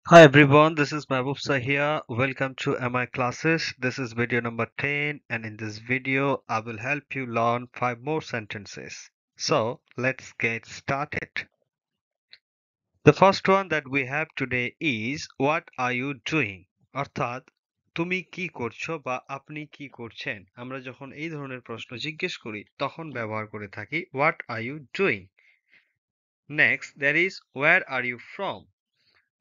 Hi everyone, this is Mahbub here. Welcome to MI classes. This is video number 10 and in this video I will help you learn 5 more sentences. So let's get started. The first one that we have today is what are you doing? অর্থাৎ তুমি কি করছো বা আপনি কি করছেন? আমরা যখন এই ধরনের প্রশ্ন জিজ্ঞেস করি তখন ব্যবহার করে থাকি what are you doing? Next there is where are you from?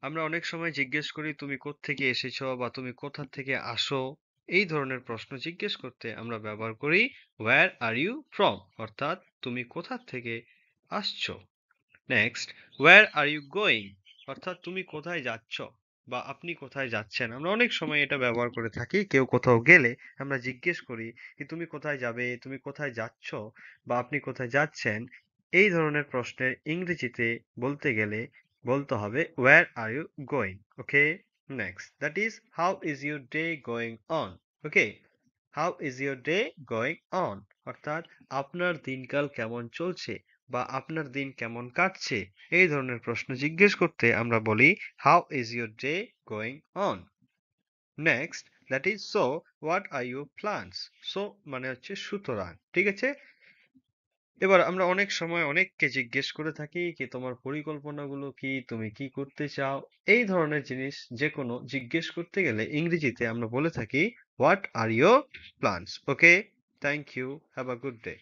আমরা অনেক সময় জিজ্ঞেস করি তুমি কোত্থেকে এসেছো বা তুমি কোথা থেকে আসো এই ধরনের প্রশ্ন জিজ্ঞেস করতে আমরা ব্যবহার করি where are you from অর্থাৎ তুমি কোথা থেকে আসছো। Next where are you going অর্থাৎ তুমি কোথায় যাচ্ছ বা আপনি কোথায় যাচ্ছেন। আমরা অনেক সময় এটা ব্যবহার করে থাকি কেউ কোথাও গেলে আমরা জিজ্ঞেস করি যে তুমি কোথায় যাবে, তুমি কোথায় যাচ্ছ বা আপনি কোথায় যাচ্ছেন। এই ধরনের প্রশ্নের ইংরেজিতে বলতে গেলে বলতে হবে where are you going? Okay, next that is how is your day going on? Okay, how is your day going on অর্থাৎ আপনার দিনকাল কেমন চলছে বা আপনার দিন কেমন কাটছে এই ধরনের প্রশ্ন জিজ্ঞেস করতে আমরা বলি how is your day going on? Next that is so what are your plans? So মানে হচ্ছে সুতরাং, ঠিক আছে। এবার আমরা অনেক সময় অনেককে জিজ্ঞেস করে থাকি কি তোমার পরিকল্পনাগুলো কি, তুমি কি করতে চাও, এই ধরনের জিনিস যে কোনো জিজ্ঞেস করতে গেলে ইংরেজিতে আমরা বলে থাকি what are your plans. Okay, thank you, have a good day.